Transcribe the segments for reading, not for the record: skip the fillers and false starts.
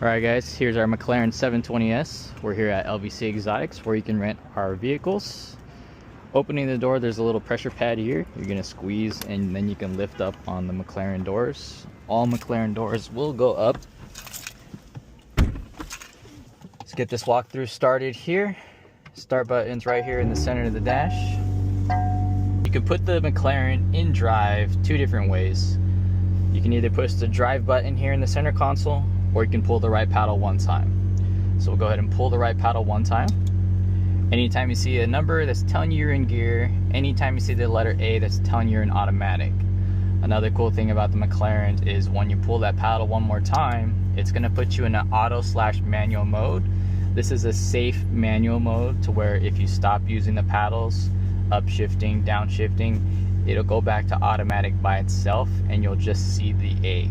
Alright guys, here's our Mclaren 720s. We're here at LVC Exotics where you can rent our vehicles. Opening the door, there's a little pressure pad here. You're going to squeeze and then you can lift up on the Mclaren doors. All Mclaren doors will go up. Let's get this walkthrough started here. Start button's right here in the center of the dash. You can put the Mclaren in drive two different ways. You can either push the drive button here in the center console, or you can pull the right paddle one time. So we'll go ahead and pull the right paddle one time. Anytime you see a number that's telling you you're in gear, anytime you see the letter A that's telling you you're in automatic. Another cool thing about the Mclaren is when you pull that paddle one more time, it's going to put you in an auto/manual mode. This is a safe manual mode to where if you stop using the paddles, upshifting, downshifting, it'll go back to automatic by itself and you'll just see the A.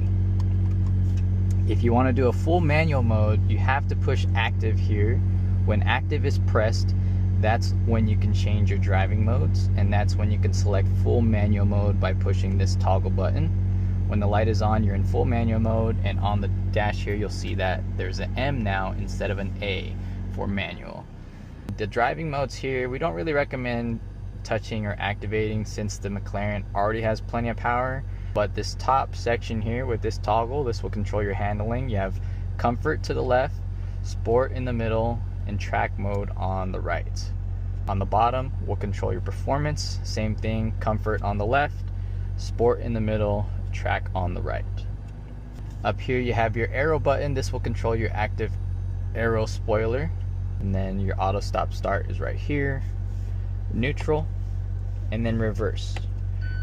If you want to do a full manual mode, you have to push active here. When active is pressed, that's when you can change your driving modes, and that's when you can select full manual mode by pushing this toggle button. When the light is on, you're in full manual mode, and on the dash here you'll see that there's an M now instead of an A for manual. The driving modes here, we don't really recommend touching or activating since the Mclaren already has plenty of power. But this top section here with this toggle, this will control your handling. You have comfort to the left, sport in the middle, and track mode on the right. On the bottom will control your performance. Same thing, comfort on the left, sport in the middle, track on the right. Up here you have your arrow button. This will control your active arrow spoiler. And then your auto stop start is right here, neutral, and then reverse.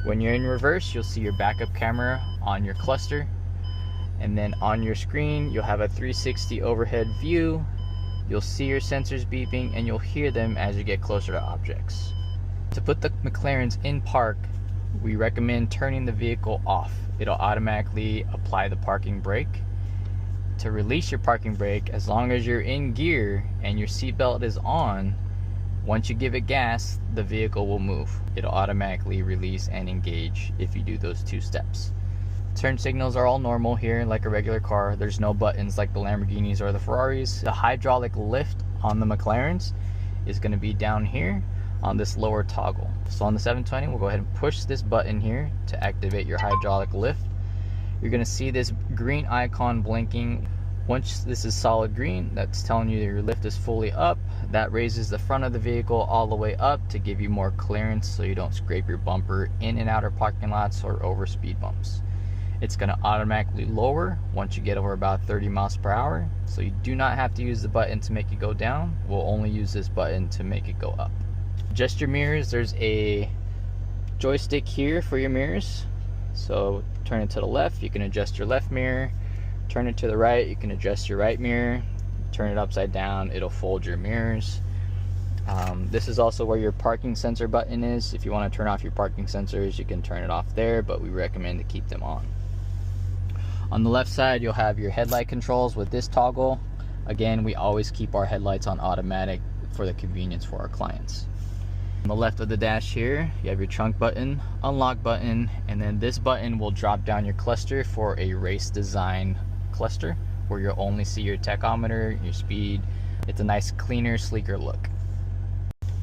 When you're in reverse, you'll see your backup camera on your cluster, and then on your screen you'll have a 360 overhead view. You'll see your sensors beeping and you'll hear them as you get closer to objects. To put the Mclarens in park, we recommend turning the vehicle off. It'll automatically apply the parking brake. To release your parking brake, as long as you're in gear and your seatbelt is on, once you give it gas, the vehicle will move. It'll automatically release and engage if you do those two steps. Turn signals are all normal here like a regular car. There's no buttons like the Lamborghinis or the Ferraris. The hydraulic lift on the Mclarens is going to be down here on this lower toggle. So on the 720, we'll go ahead and push this button here to activate your hydraulic lift. You're going to see this green icon blinking. Once this is solid green, that's telling you that your lift is fully up. That raises the front of the vehicle all the way up to give you more clearance so you don't scrape your bumper in and out of parking lots or over speed bumps. It's going to automatically lower once you get over about 30 miles per hour. So you do not have to use the button to make it go down. We'll only use this button to make it go up. Adjust your mirrors. There's a joystick here for your mirrors. So turn it to the left, you can adjust your left mirror. Turn it to the right, you can adjust your right mirror. Turn it upside down, it'll fold your mirrors. This is also where your parking sensor button is. If you want to turn off your parking sensors, you can turn it off there, but we recommend to keep them on. On the left side, you'll have your headlight controls with this toggle. Again, we always keep our headlights on automatic for the convenience for our clients. On the left of the dash here, you have your trunk button, unlock button, and then this button will drop down your cluster for a race design cluster where you'll only see your tachometer, your speed. It's a nice, cleaner, sleeker look.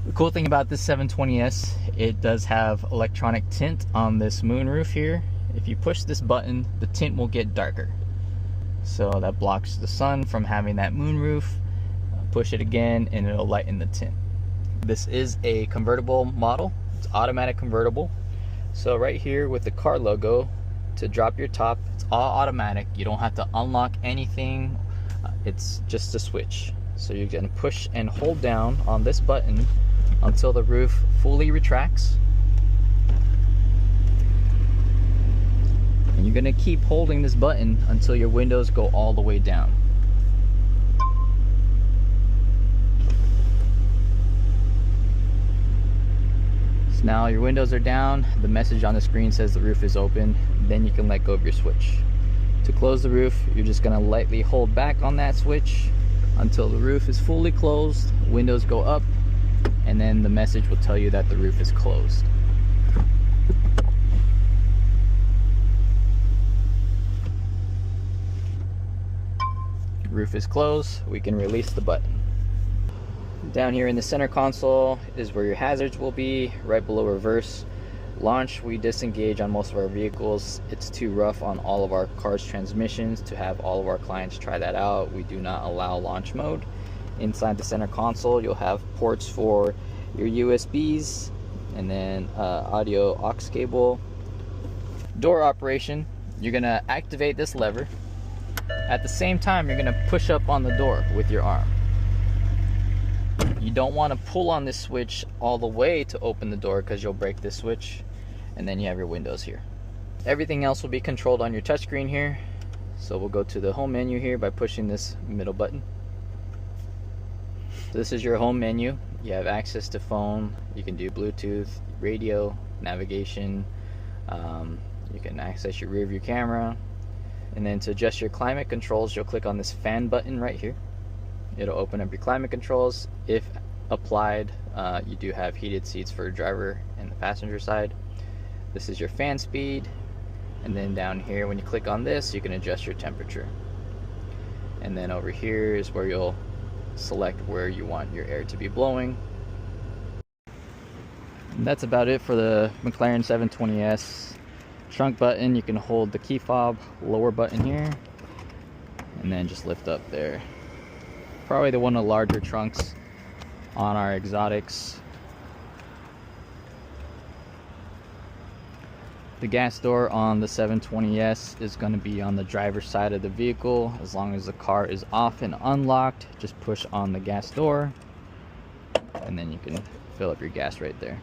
The cool thing about this 720s, it does have electronic tint on this moonroof here. If you push this button, the tint will get darker. So that blocks the sun from having that moonroof. Push it again and it'll lighten the tint. This is a convertible model. It's automatic convertible. So right here with the car logo, to drop your top, it's all automatic. You don't have to unlock anything. It's just a switch. So you're going to push and hold down on this button until the roof fully retracts. And you're going to keep holding this button until your windows go all the way down. Now your windows are down, the message on the screen says the roof is open, then you can let go of your switch. To close the roof, you're just going to lightly hold back on that switch until the roof is fully closed, windows go up, and then the message will tell you that the roof is closed. roof is closed, we can release the button. Down here in the center console is where your hazards will be, right below reverse. Launch, we disengage on most of our vehicles. It's too rough on all of our cars' transmissions to have all of our clients try that out. We do not allow launch mode. Inside the center console, you'll have ports for your USBs and then audio aux cable. Door operation, you're gonna activate this lever. At the same time, you're gonna push up on the door with your arm. You don't want to pull on this switch all the way to open the door because you'll break this switch, and then you have your windows here. Everything else will be controlled on your touchscreen here. So we'll go to the home menu here by pushing this middle button. So this is your home menu. You have access to phone, you can do Bluetooth, radio, navigation, you can access your rear view camera, and then to adjust your climate controls, you'll click on this fan button right here. It'll open up your climate controls. If applied, you do have heated seats for driver and the passenger side. This is your fan speed, and then down here when you click on this, you can adjust your temperature. And then over here is where you'll select where you want your air to be blowing. And that's about it for the Mclaren 720s. Trunk button, you can hold the key fob, lower button here, and then just lift up there. Probably the one of the larger trunks on our exotics. The gas door on the 720s is going to be on the driver's side of the vehicle. As long as the car is off and unlocked, just push on the gas door and then you can fill up your gas right there.